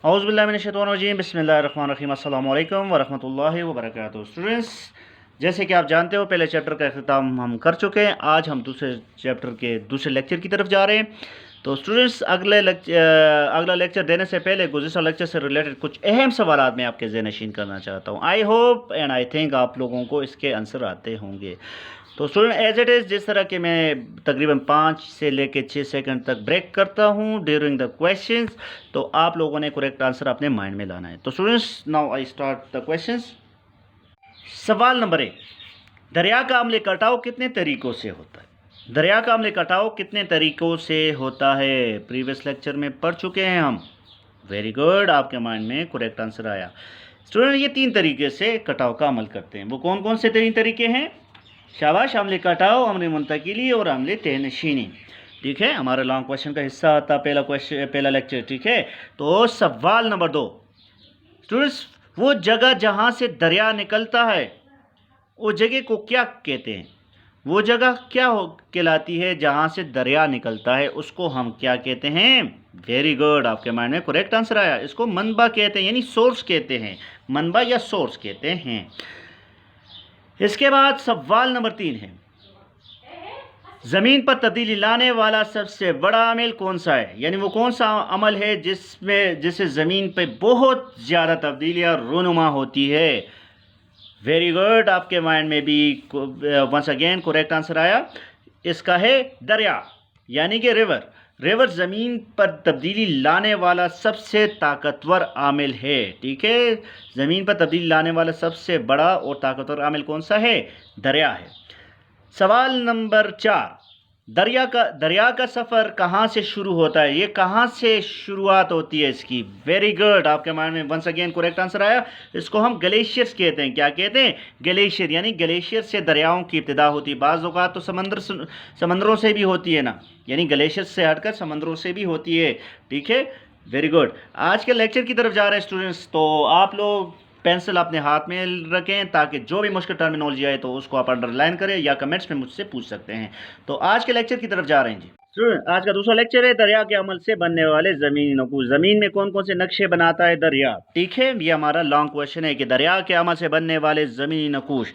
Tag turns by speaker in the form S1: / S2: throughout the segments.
S1: औज़ु बिल्लाहि मिनश्शैतानिर्रजीम बिस्मिल्लाहिर्रहमानिर्रहीम अस्सलामु अलैकुम वरहमतुल्लाहि वबरकातुहू। स्टूडेंट्स, जैसे कि आप जानते हो पहले चैप्टर का अख्ताम हम कर चुके हैं। आज हम दूसरे चैप्टर के दूसरे लेक्चर की तरफ जा रहे हैं। तो स्टूडेंट्स, अगला लेक्चर देने से पहले गुज़िश्ता लेक्चर से रिलेटेड कुछ अहम सवालात मैं आपके ज़हन-नशीन करना चाहता हूँ। I hope and I think आप लोगों को इसके आंसर आते होंगे। तो स्टूडेंट, एज इट इज़ जिस तरह के मैं तकरीबन 5 से लेकर 6 सेकंड तक ब्रेक करता हूँ ड्यूरिंग द क्वेश्चंस, तो आप लोगों ने करेक्ट आंसर अपने माइंड में लाना है। तो students, now I start the questions. सवाल नंबर 1, दरिया का अम्ल कटाव कितने तरीक़ों से होता है? दरिया का अम्ल कटाव कितने तरीक़ों से होता है? प्रीवियस लेक्चर में पढ़ चुके हैं हम। वेरी गुड, आपके माइंड में करेक्ट आंसर आया। स्टूडेंट, ये 3 तरीके से कटाव का अमल करते हैं। वो कौन कौन से 3 तरीके हैं? शाबाश, अम्ल कटाव, अम्ल मुंतकिली और अम्ल तहनशीनी। ठीक है, हमारा लॉन्ग क्वेश्चन का हिस्सा आता पहला लेक्चर। ठीक है, तो सवाल नंबर 2, स्टूडेंट्स, वो जगह जहाँ से दरिया निकलता है वो जगह को क्या कहते हैं? वो जगह क्या कहलाती है जहाँ से दरिया निकलता है, उसको हम क्या कहते हैं? वेरी गुड, आपके माइंड में करेक्ट आंसर आया। इसको मनबा कहते हैं, यानी सोर्स कहते हैं। मनबा या सोर्स कहते हैं। इसके बाद सवाल नंबर 3 है, ज़मीन पर तब्दीली लाने वाला सबसे बड़ा अमल कौन सा है? यानी वो कौन सा अमल है जिससे ज़मीन पे बहुत ज़्यादा तब्दीलियाँ रूनुमा होती है? वेरी गुड, आपके माइंड में भी वंस अगेन करेक्ट आंसर आया। इसका है दरिया, यानी कि रिवर। रिवर ज़मीन पर तब्दीली लाने वाला सबसे ताकतवर आमिल है। ठीक है, ज़मीन पर तब्दीली लाने वाला सबसे बड़ा और ताकतवर आमिल कौन सा है? दरिया है। सवाल नंबर 4, दरिया का सफ़र कहाँ से शुरू होता है? ये कहाँ से शुरुआत होती है इसकी? वेरी गुड, आपके माइंड में वंस अगेन करेक्ट आंसर आया। इसको हम ग्लेशियर्स कहते हैं। क्या कहते हैं? ग्लेशियर, यानी ग्लेशियर से दरियाओं की इब्तिदा होती है। बाज़ औक़ात तो समंदरों से भी होती है ना, यानी ग्लेशियर से हटकर समंदरों से भी होती है। ठीक है, वेरी गुड। आज के लेक्चर की तरफ जा रहे हैं स्टूडेंट्स, तो आप लोग पेंसिल अपने हाथ में रखें ताकि जो भी मुश्किल टर्मिनोलॉजी आए तो उसको आप अंडरलाइन करें या कमेंट्स में मुझसे पूछ सकते हैं। तो आज के लेक्चर की तरफ जा रहे हैं जी। आज का दूसरा लेक्चर है दरिया के अमल से बनने वाले ज़मीनी नकूश। ज़मीन में कौन कौन से नक्शे बनाता है दरिया? ठीक है, ये हमारा लॉन्ग क्वेश्चन है कि दरिया के अमल से बनने वाले ज़मीनी नकूश।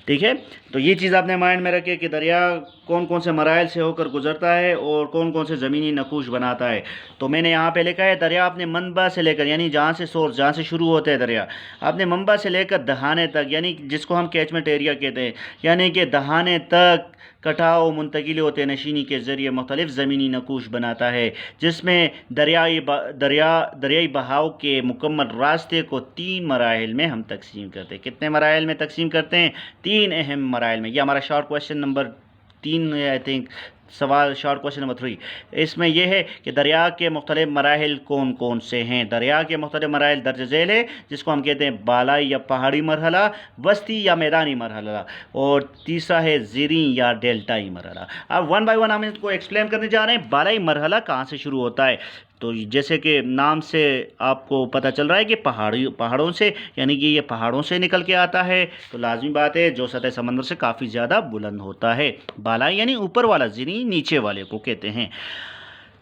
S1: ठीक है, तो ये चीज़ आपने माइंड में रखे कि दरिया कौन कौन से मराइल से होकर गुजरता है और कौन कौन से ज़मीनी नकूश बनाता है। तो मैंने यहाँ पे लिखा है, दरिया अपने मनबा से लेकर, यानी जहाँ से सोर्स, जहाँ से शुरू होता है दरिया, अपने मनबा से लेकर दहाने तक, यानी जिसको हम कैचमेंट एरिया कहते हैं, यानी कि दहाने तक कटाव, मुंतकिली और तहनशीनी के ज़रिए मुख्तलिफ़ ज़मीनी नकूश बनाता है, जिसमें दरियाई बहाव के मुकम्मल रास्ते को 3 मराहिल में हम तकसीम करते हैं। कितने मराहिल में तकसीम करते हैं? 3 अहम मराहिल में। ये हमारा short question number 3 I think, सवाल शॉर्ट क्वेश्चन नंबर 3। इसमें यह है कि दरिया के मुख्तलिफ मराहिल कौन कौन से हैं? दरिया के मुख्तलिफ मराहिल दर्ज झेल है, जिसको हम कहते हैं बालाई या पहाड़ी मरहला, वस्ती या मैदानी मरहला, और तीसरा है ज़ीरी या डेल्टाई मरहला। अब 1 बाय 1 हम इसको एक्सप्लेन करने जा रहे हैं। बालाई मरहला कहाँ से शुरू होता है? तो जैसे कि नाम से आपको पता चल रहा है कि पहाड़ों से, यानी कि ये पहाड़ों से निकल के आता है, तो लाजमी बात है जो सतह समंदर से काफ़ी ज़्यादा बुलंद होता है। बालाई यानी ऊपर वाला, ज़ीरी नीचे वाले को कहते हैं।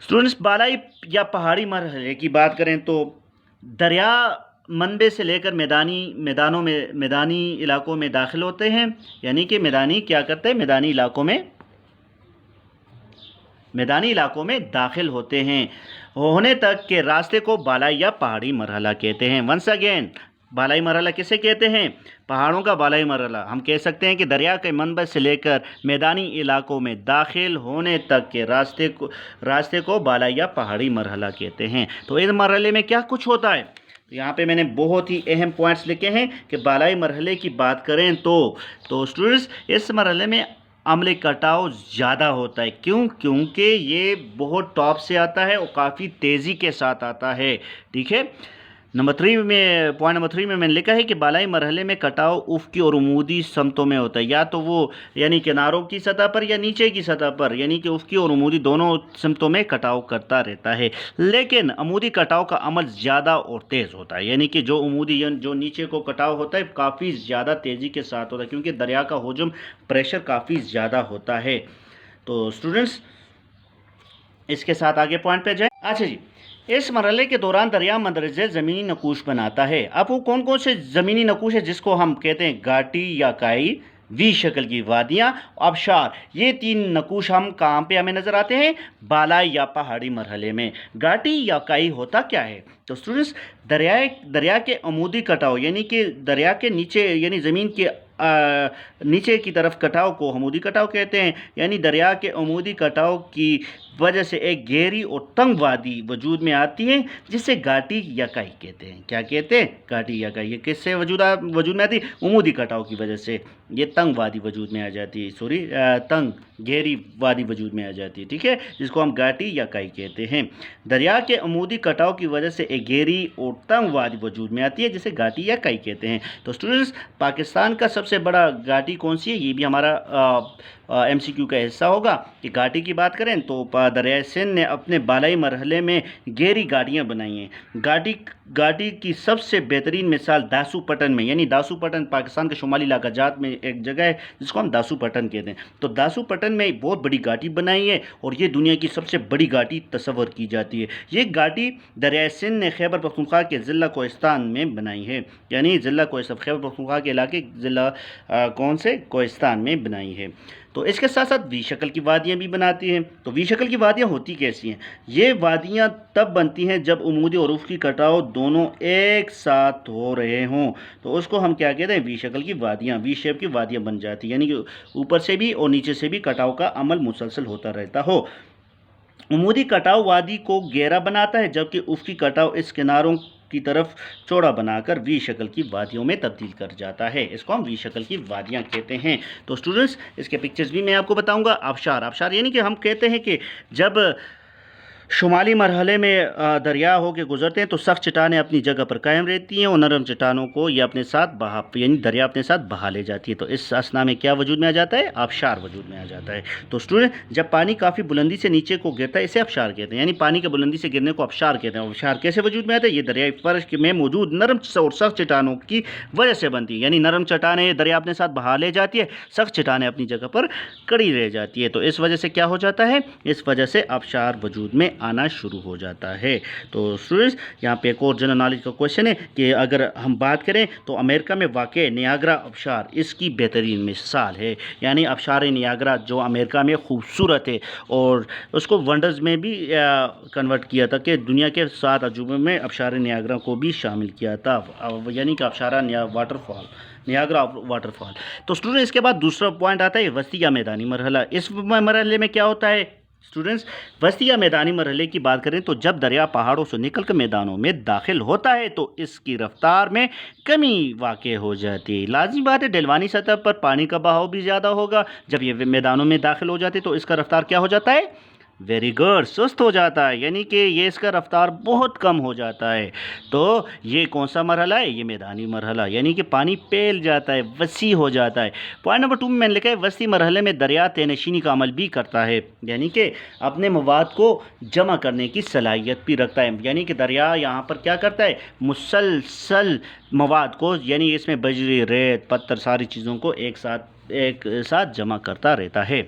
S1: स्टूडेंट्स, बालाई या पहाड़ी मरहले की बात करें तो दरिया मनबे से लेकर मैदानी इलाकों में दाखिल होते हैं, यानी कि मैदानी क्या करते हैं? मैदानी इलाकों में दाखिल होते हैं होने तक के रास्ते को बालाई या पहाड़ी मरहला कहते हैं। वंस अगेन, बालाई मरहला किसे कहते हैं? पहाड़ों का बालाई मरहला। हम कह सकते हैं कि दरिया के मनबे से लेकर मैदानी इलाकों में दाखिल होने तक के रास्ते को बालाई या पहाड़ी मरहला कहते हैं। तो इस मरहले में क्या कुछ होता है? तो यहाँ पे मैंने बहुत ही अहम पॉइंट्स लिखे हैं कि बालाई मरहले की बात करें तो स्टूडेंट्स, इस मरहले में अम्ल कटाव ज़्यादा होता है। क्यों? क्योंकि ये बहुत टॉप से आता है और काफ़ी तेज़ी के साथ आता है। ठीक है, पॉइंट नंबर 3 में मैंने लिखा है कि बालाई मरहले में कटाव उफ़क़ी और उमूदी समतों में होता है, या तो वो यानी किनारों की सतह पर या नीचे की सतह पर, यानी कि उफ़क़ी और उमूदी दोनों समतों में कटाव करता रहता है। लेकिन अमूदी कटाव का अमल ज़्यादा और तेज़ होता है, यानी कि जो नीचे को कटाव होता है काफ़ी ज़्यादा तेज़ी के साथ होता है, क्योंकि दरिया का हुजूम प्रेशर काफ़ी ज़्यादा होता है। तो स्टूडेंट्स, इसके साथ आगे पॉइंट पे जाए। अच्छा जी, इस मरहले के दौरान दरिया मंदरजे ज़मीनी नकूश बनाता है। अब वो कौन कौन से ज़मीनी नकूश है जिसको हम कहते हैं घाटी या काई, वी शक्ल की वादियाँ, आबशार। ये 3 नकूश हम कहाँ पे हमें नज़र आते हैं? बालाई या पहाड़ी मरहले में। घाटी या काई होता क्या है? तो स्टूडेंट्स, दरिया के अमूदी कटाव यानी कि दरिया के नीचे यानी ज़मीन के नीचे की तरफ कटाव को अमूदी कटाव कहते हैं। यानी दरिया के अमूदी कटाव की वजह से एक गहरी और तंग वादी वजूद में आती है जिसे घाटी या काई कहते हैं। क्या कहते हैं? घाटी या काई। ये किससे वजूद में आती है? अमूदी कटाव की वजह से ये तंग वादी वजूद में आ जाती है। तंग गहरी वादी वजूद में आ जाती है, ठीक है, जिसको हम घाटी या काई कहते हैं। दरिया के अमूदी कटाव की वजह से एक गहरी और तंग वादी वजूद में आती है जिसे घाटी या काई कहते हैं। तो स्टूडेंट्स, पाकिस्तान का सबसे बड़ा घाटी कौन सी है? ये भी हमारा MCQ का हिस्सा होगा कि घाटी की बात करें तो दरियाए सिंध ने अपने बालाई मरहले में गहरी घाटियाँ बनाई हैं। घाटी की सबसे बेहतरीन मिसाल दासू पटन में, यानी दासू पटन पाकिस्तान के शुमाली इलाका जात में एक जगह है जिसको हम दासू पटन कहते हैं। तो दासू पटन में बहुत बड़ी घाटी बनाई है और ये दुनिया की सबसे बड़ी घाटी तस्वर की जाती है। ये घाटी दरियाए सिंध ने खैबर पख्तूनख्वा के ज़िला कोहिस्तान में बनाई है, यानी ज़िला कोहिस्तान, खैबर पख्तूनख्वा के इलाके ज़िला कौन से? कोहिस्तान में बनाई है। तो इसके साथ साथ वी शक्ल की वादियाँ भी बनाती हैं। तो वी शक्ल की वादियाँ होती कैसी हैं? ये वादियाँ तब बनती हैं जब अमूदी और उफ़क़ी कटाव दोनों एक साथ हो रहे हों, तो उसको हम क्या कहते हैं? वी शक्ल की वादियाँ, वी शेप की वादियाँ बन जाती हैं, यानी कि ऊपर से भी और नीचे से भी कटाव का अमल मुसलसल होता रहता हो। अमूदी कटाव वादी को गहरा बनाता है जबकि उफ़क़ी कटाव इस किनारों की तरफ चौड़ा बनाकर वी शक्ल की वादियों में तब्दील कर जाता है। इसको हम वी शक्ल की वादियाँ कहते हैं। तो स्टूडेंट्स, इसके पिक्चर्स भी मैं आपको बताऊंगा। आबशार यानी कि हम कहते हैं कि जब शुमाली मरहले में दरिया हो के गुजरते हैं तो सख्त चट्टानें अपनी जगह पर कायम रहती हैं और नरम चट्टानों को ये अपने साथ यानी दरिया अपने साथ बहा ले जाती है। तो इस असना में क्या वजूद में आ जाता है? आबशार वजूद में आ जाता है। तो स्टूडेंट, जब पानी काफ़ी बुलंदी से नीचे को गिरता है इसे आबशार कहते हैं, यानी पानी के बुलंदी से गिरने को आबशार कहते हैं। आबशार कैसे वजूद में आता है? ये दरियाई फर्श में मौजूद नरम और सख्त चट्टानों की वजह से बनती है, यानी नरम चट्टानें दरिया अपने साथ बहा ले जाती है, सख्त चट्टानें अपनी जगह पर कड़ी रह जाती है। तो इस वजह से क्या हो जाता है? इस वजह से आबशार वजूद में आना शुरू हो जाता है। तो स्टूडेंट्स, यहाँ पे एक और जनरल नॉलेज का क्वेश्चन है कि अगर हम बात करें तो अमेरिका में वाक़े नियाग्रा आबशार इसकी बेहतरीन मिसाल है, यानी आबशार नियाग्रा जो अमेरिका में खूबसूरत है और उसको वंडर्स में भी कन्वर्ट किया था कि दुनिया के 7 अजूबों में आबशार नियाग्रा को भी शामिल किया था, यानी कि आबशार नियाग्रा वाटरफॉल। तो स्टूडेंट, इसके बाद दूसरा पॉइंट आता है वस्ती या मैदानी मरहला। इस मरहले में क्या होता है स्टूडेंट्स? वस्ती या मैदानी मरहले की बात करें तो जब दरिया पहाड़ों से निकलकर मैदानों में दाखिल होता है तो इसकी रफ्तार में कमी वाक़ई हो जाती है। लाज़मी बात है, ढलवानी सतह पर पानी का बहाव भी ज़्यादा होगा। जब ये मैदानों में दाखिल हो जाते तो इसका रफ्तार क्या हो जाता है? वेरी गुड, सुस्त हो जाता है, यानी कि ये इसका रफ्तार बहुत कम हो जाता है। तो ये कौन सा मरहला है? ये मैदानी मरहला, यानी कि पानी फैल जाता है, वसी हो जाता है। पॉइंट नंबर 2 में मैंने लिखा है वसी मरहले में दरिया तहनशीनी का अमल भी करता है, यानी कि अपने मवाद को जमा करने की सलाहियत भी रखता है। यानी कि दरिया यहाँ पर क्या करता है? मुसलसल मवाद को, यानी इसमें बजरी, रेत, पत्थर, सारी चीज़ों को एक साथ जमा करता रहता है।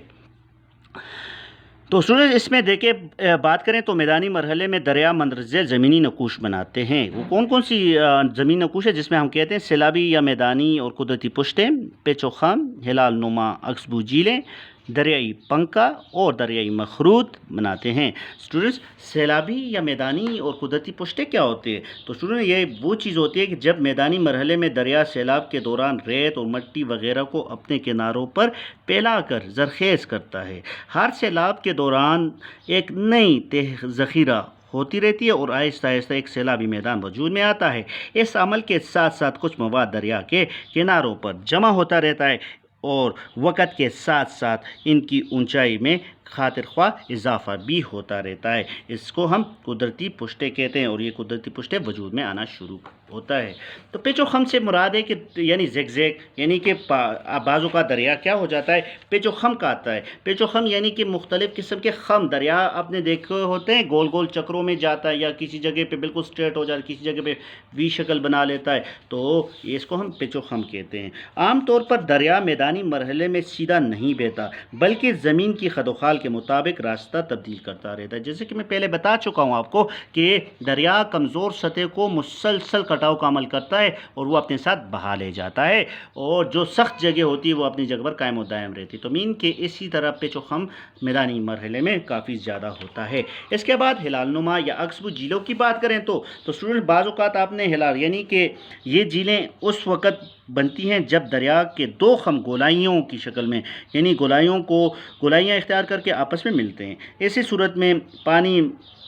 S1: तो स्टूडेंट, इसमें देखिए बात करें तो मैदानी मरहले में दरिया मंदरजे ज़मीनी नकूश बनाते हैं। वो कौन कौन सी ज़मीनी नकूश है? जिसमें हम कहते हैं सैलाबी या मैदानी और कुदरती पुश्तें, पेचोखम, हिलाल नुमा अक्सबू झीलें, दरियाई पंका और दरियाई मखरूत बनाते हैं। स्टूडेंट्स, सैलाबी या मैदानी और कुदरती पुश्तें क्या होती है? तो स्टूडेंट, ये वो चीज़ होती है कि जब मैदानी मरहले में दरिया सैलाब के दौरान रेत और मिट्टी वगैरह को अपने किनारों पर फैलाकर ज़रखेज़ करता है। हर सैलाब के दौरान एक नई तह ज़ख़ीरा होती रहती है और आहिस्ता आहिस्ता एक सैलाबी मैदान वजूद में आता है। इस अमल के साथ साथ कुछ मवाद दरिया के किनारों पर जमा होता रहता है और वक़्त के साथ साथ इनकी ऊंचाई में खातिर ख्वाह इजाफा भी होता रहता है। इसको हम कुदरती पुश्ते कहते हैं और ये कुदरती पुश्ते वजूद में आना शुरू होता है। तो पेचोखम से मुराद है कि यानी ज़िगज़ैग, यानी कि बाज़ों का दरिया क्या हो जाता है? पेचोखम का आता है। पेचोखम यानी कि मुख्तलिफ़ किस्म के खम, दरिया आपने देखे होते हैं गोल गोल चक्रों में जाता है या किसी जगह पे बिल्कुल स्ट्रेट हो जाता है, किसी जगह पे वी शक्ल बना लेता है, तो इसको हम पेचोखम कहते हैं। आम तौर पर दरिया मैदानी मरहले में सीधा नहीं बहता बल्कि ज़मीन की खदोखाल استعمال کے مطابق راستہ تبدیل کرتا رہتا ہے. جیسے کہ میں پہلے بتا چکا ہوں آپ کو کہ دریا کمزور سطح کو مسلسل کٹاؤ کا عمل کرتا ہے اور وہ اپنے ساتھ بہا لے جاتا ہے، اور جو سخت جگہ ہوتی ہے وہ اپنی جگہ پر قائم و دائم رہتی ہے. تو مین کے اسی طرح پیچ و خم میدانی مرحلے میں کافی زیادہ ہوتا ہے. اس کے بعد ہلال نما یا عقب جھیلوں کی بات کریں تو اسٹوڈنٹ بعض اوقات آپ نے ہلال یعنی کہ یہ جھیلیں اس وقت بنتی ہیں جب دریا کے دو خم گولائیوں کی شکل میں یعنی گولائیاں اختیار کر کے آپس میں ملتے ہیں. ایسی صورت میں پانی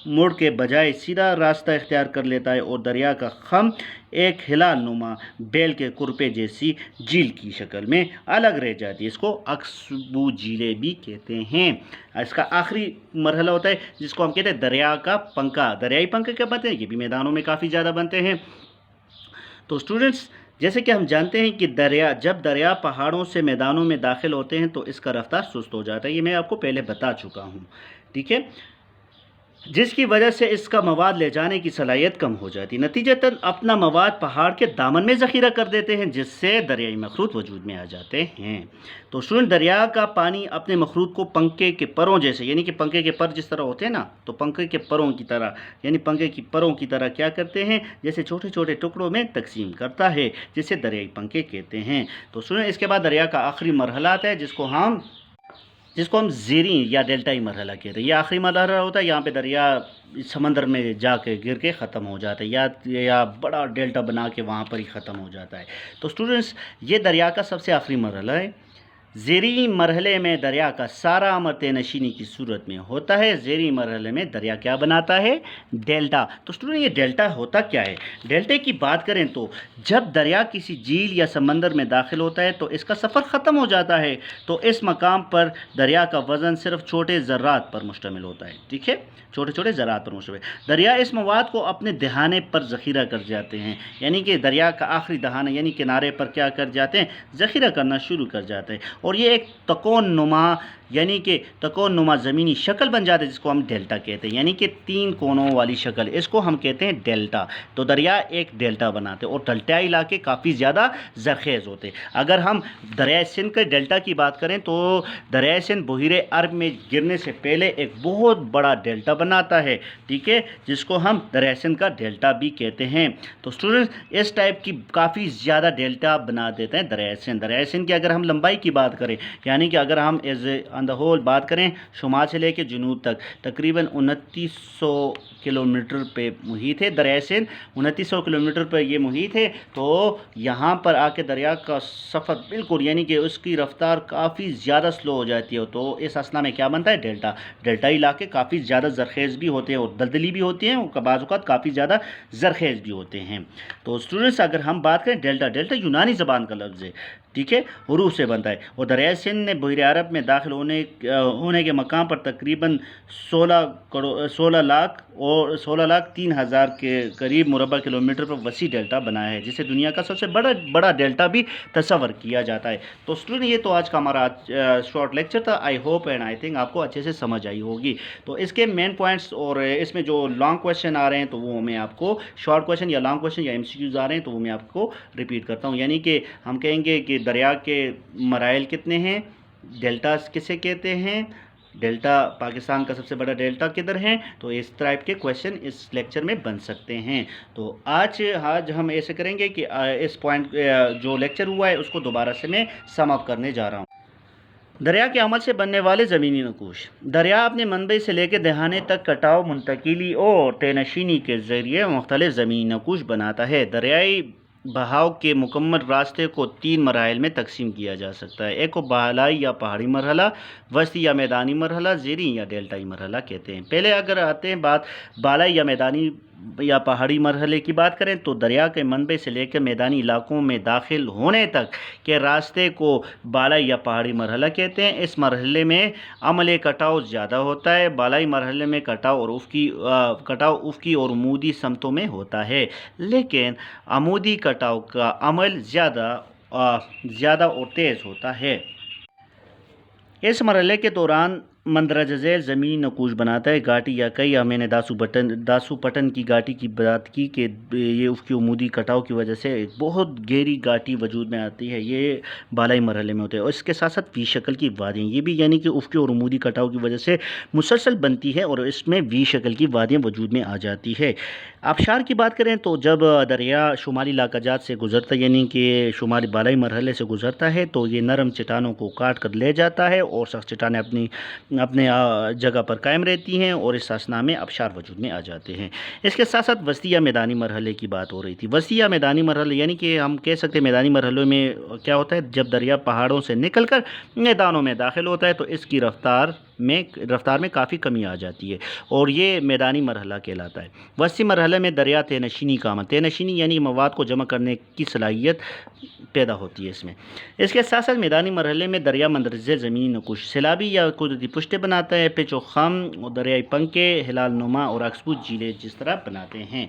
S1: موڑ کے بجائے سیدھا راستہ اختیار کر لیتا ہے اور دریا کا خم ایک ہلال نما بیل کے کرپے جیسی جھیل کی شکل میں الگ رہ جاتی ہے. اس کو عقب جھیلیں بھی کہتے ہیں. اس کا آخری مرحلہ ہوتا ہے جس کو ہم کہتے ہیں دریا کا پنکھا. دریائی پنکھے کیا بنتے ہیں؟ یہ بھی میدانوں میں کافی زیادہ بنتے ہیں. تو اسٹوڈنٹس جیسے کہ ہم جانتے ہیں کہ جب دریا پہاڑوں سے میدانوں میں داخل ہوتے ہیں تو اس کا رفتار سست ہو جاتا ہے. یہ میں آپ کو پہلے بتا چکا ہوں، ٹھیک ہے، جس کی وجہ سے اس کا مواد لے جانے کی صلاحیت کم ہو جاتی ہے. نتیجتاً اپنا مواد پہاڑ کے دامن میں ذخیرہ کر دیتے ہیں جس سے دریائی مخلوط وجود میں آ جاتے ہیں. تو اسٹوڈنٹ دریا کا پانی اپنے مخلوط کو پنکھے کے پروں جیسے یعنی کہ پنکھے کے پر جس طرح ہوتے ہیں نا، تو پنکھے کے پروں کی طرح یعنی پنکھے کی پروں کی طرح کیا کرتے ہیں، جیسے چھوٹے چھوٹے ٹکڑوں میں تقسیم کرتا ہے جسے دریائی پنکھے کہتے ہیں. تو اسٹوڈنٹ اس کے بعد دریا کا آخری مرحلہ آتا ہے جس کو ہم زیریں یا ڈیلٹائی مرحلہ کہتے ہیں. یہ آخری مرحلہ ہوتا ہے، یہاں پہ دریا سمندر میں جا کے گر کے ختم ہو جاتا ہے یا بڑا ڈیلٹا بنا کے وہاں پر ہی ختم ہو جاتا ہے. تو اسٹوڈنٹس یہ دریا کا سب سے آخری مرحلہ ہے. زیریں مرحلے میں دریا کا سارا عمل طے نشینی کی صورت میں ہوتا ہے. زیریں مرحلے میں دریا کیا بناتا ہے؟ ڈیلٹا. تو اسٹوڈنٹ یہ ڈیلٹا ہوتا کیا ہے؟ ڈیلٹے کی بات کریں تو جب دریا کسی جھیل یا سمندر میں داخل ہوتا ہے تو اس کا سفر ختم ہو جاتا ہے. تو اس مقام پر دریا کا وزن صرف چھوٹے ذرات پر مشتمل ہوتا ہے، ٹھیک ہے، چھوٹے چھوٹے ذرات پر مشتمل. دریا اس مواد کو اپنے دہانے پر ذخیرہ کر جاتے ہیں، یعنی کہ دریا کا آخری دہانہ یعنی کنارے پر کیا کر جاتے ہیں؟ ذخیرہ کرنا شروع کر جاتے ہیں، اور یہ ایک تکون نما زمینی شکل بن جاتا ہے جس کو ہم ڈیلٹا کہتے ہیں، یعنی کہ 3 کونوں والی شکل. اس کو ہم کہتے ہیں ڈیلٹا. تو دریا ایک ڈیلٹا بناتے ہیں اور ڈیلٹائی علاقے کافی زیادہ زرخیز ہوتے ہیں. اگر ہم دریائے سندھ کے ڈیلٹا کی بات کریں تو دریائے سندھ بحیرہ عرب میں گرنے سے پہلے ایک بہت بڑا ڈیلٹا بناتا ہے، ٹھیک ہے، جس کو ہم دریائے سندھ کا ڈیلٹا بھی کہتے ہیں. تو اسٹوڈنٹس اس ٹائپ کی کافی زیادہ ڈیلٹا بنا دیتے ہیں دریائے سندھ. دریائے سندھ کی اگر ہم لمبائی کی بات کریں یعنی کہ اگر ہم ایز آن دا ہول بات کریں شمال سے لے کے جنوب تک تقریباً 2900 کلومیٹر پہ محیط ہے دریائے سندھ. 2900 کلومیٹر پہ یہ محیط ہے. تو یہاں پر آ کے دریا کا سفر بالکل یعنی کہ اس کی رفتار کافی زیادہ سلو ہو جاتی ہے. تو اس اسنا میں کیا بنتا ہے؟ ڈیلٹا. ڈیلٹائی علاقے کافی زیادہ زرخیز بھی ہوتے ہیں اور دلدلی بھی ہوتی ہیں اور بعض اوقات کافی زیادہ زرخیز بھی ہوتے ہیں. تو اسٹوڈنٹس اگر ہم بات کریں ڈیلٹا یونانی زبان کا لفظ ہے، ٹھیک ہے، حروف سے بنتا ہے، اور دریائے سندھ نے بحیرہ عرب میں داخل ہونے کے مقام پر تقریباً 16,03,000 کے قریب مربع کلومیٹر پر وسیع ڈیلٹا بنایا ہے جسے دنیا کا سب سے بڑا ڈیلٹا بھی تصور کیا جاتا ہے. تو اسٹوڈنٹ یہ تو آج کا ہمارا شارٹ لیکچر تھا. I hope and I think آپ کو اچھے سے سمجھ آئی ہوگی. تو اس کے مین پوائنٹس اور اس میں جو لانگ کویشچن آ رہے ہیں تو وہ میں آپ کو شارٹ کویشچن یا لانگ کویشچن یا MCQs آ رہے ہیں تو وہ میں آپ کو ریپیٹ کرتا ہوں. یعنی کہ ہم کہیں گے کہ دریا کے مراحل کتنے ہیں، ڈیلٹاز کسے کہتے ہیں، ڈیلٹا پاکستان کا سب سے بڑا ڈیلٹا کدھر ہے. تو اس ٹائپ کے کویشچن اس لیکچر میں بن سکتے ہیں. تو آج ہم ایسے کریں گے کہ اس پوائنٹ جو لیکچر ہوا ہے اس کو دوبارہ سے میں سم اپ کرنے جا رہا ہوں. دریا کے عمل سے بننے والے زمینی نقوش. دریا اپنے منبع سے لے کے دہانے تک کٹاؤ، منتقلی اور طے نشینی کے ذریعے مختلف زمینی نقوش بناتا ہے. دریائی بہاؤ کے مکمل راستے کو 3 مراحل میں تقسیم کیا جا سکتا ہے. ایک کو بالائی یا پہاڑی مرحلہ، وسطی یا میدانی مرحلہ، زیریں یا ڈیلٹائی مرحلہ کہتے ہیں. پہلے اگر آتے ہیں بات بالائی یا میدانی یا پہاڑی مرحلے کی بات کریں تو دریا کے منبع سے لے کر میدانی علاقوں میں داخل ہونے تک کے راستے کو بالائی یا پہاڑی مرحلہ کہتے ہیں. اس مرحلے میں عمل کٹاؤ زیادہ ہوتا ہے. بالائی مرحلے میں کٹاؤ افقی اور عمودی سمتوں میں ہوتا ہے، لیکن عمودی کٹاؤ کا عمل زیادہ اور تیز ہوتا ہے. اس مرحلے کے دوران مندرجہ ذیل زمین نقوش بناتا ہے. گھاٹی یا کئی میں نے داسو پٹن کی گھاٹی کی بات کی کہ یہ افقی عمودی کٹاؤ کی وجہ سے ایک بہت گہری گھاٹی وجود میں آتی ہے. یہ بالائی مرحلے میں ہوتے ہیں. اور اس کے ساتھ ساتھ وی شکل کی وادیاں، یہ بھی یعنی کہ افقی اور عمودی کٹاؤ کی وجہ سے مسلسل بنتی ہے اور اس میں وی شکل کی وادیاں وجود میں آ جاتی ہے. آبشار کی بات کریں تو جب دریا شمالی علاقہ جات سے گزرتا ہے یعنی کہ شمالی بالائی مرحلے سے گزرتا ہے تو یہ نرم چٹانوں کو کاٹ کر لے جاتا ہے اور سخت چٹانیں اپنے جگہ پر قائم رہتی ہیں اور اس اثناء میں آبشار وجود میں آ جاتے ہیں. اس کے ساتھ ساتھ وسطی یا میدانی مرحلے کی بات ہو رہی تھی. وسطی یا میدانی مرحلے یعنی کہ ہم کہہ سکتے ہیں میدانی مرحلوں میں کیا ہوتا ہے، جب دریا پہاڑوں سے نکل کر میدانوں میں داخل ہوتا ہے تو اس کی رفتار میں کافی کمی آ جاتی ہے اور یہ میدانی مرحلہ کہلاتا ہے. وسطی مرحلے میں دریا تہ نشینی کا عمل، تہ نشینی یعنی مواد کو جمع کرنے کی صلاحیت پیدا ہوتی ہے اس میں. اس کے ساتھ ساتھ میدانی مرحلے میں دریا مندرجہ ذیل زمین نقوش سیلابی یا قدرتی پشتے بناتا ہے. پچ و خم اور دریائی پنکھے ہلال نما اور عکسبوز جھیلیں جس طرح بناتے ہیں.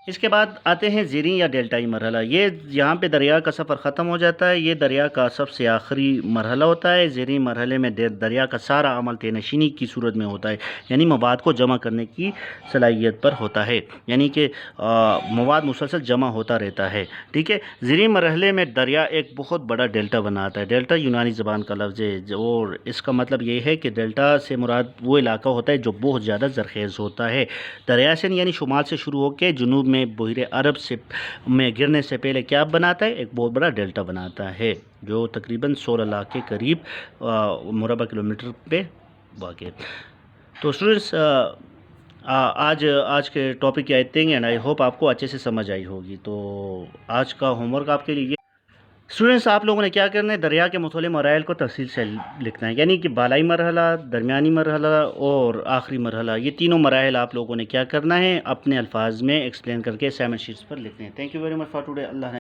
S1: اس کے بعد آتے ہیں زیریں یا ڈیلٹائی مرحلہ. یہاں پہ دریا کا سفر ختم ہو جاتا ہے. یہ دریا کا سب سے آخری مرحلہ ہوتا ہے. زیریں مرحلے میں دریا کا سارا عمل تہ نشینی کی صورت میں ہوتا ہے یعنی مواد کو جمع کرنے کی صلاحیت پر ہوتا ہے، یعنی کہ مواد مسلسل جمع ہوتا رہتا ہے. ٹھیک ہے. زیریں مرحلے میں دریا ایک بہت بڑا ڈیلٹا بناتا ہے. ڈیلٹا یونانی زبان کا لفظ ہے اور اس کا مطلب یہ ہے کہ ڈیلٹا سے مراد وہ علاقہ ہوتا ہے جو بہت زیادہ زرخیز ہوتا ہے. دریا سے یعنی شمال سے شروع ہو کے جنوب میں بحیرہ عرب میں گرنے سے پہلے کیا بناتا ہے، ایک بہت بڑا ڈیلٹا بناتا ہے جو تقریباً 16 لاکھ کے قریب مربع کلومیٹر پہ واقع ہے. تو اسٹوڈنٹس آج کے ٹاپک کی I think and I hope آپ کو اچھے سے سمجھ آئی ہوگی. تو آج کا ہوم ورک آپ کے لیے اسٹوڈنٹس آپ لوگوں نے کیا کرنا ہے، دریا کے مختلف مراحل کو تفصیل سے لکھنا ہے یعنی کہ بالائی مرحلہ، درمیانی مرحلہ اور آخری مرحلہ. یہ تینوں مراحل آپ لوگوں نے کیا کرنا ہے، اپنے الفاظ میں ایکسپلین کر کے اسائنمنٹ شیٹس پر لکھنے ہیں. Thank you very much for today. Allah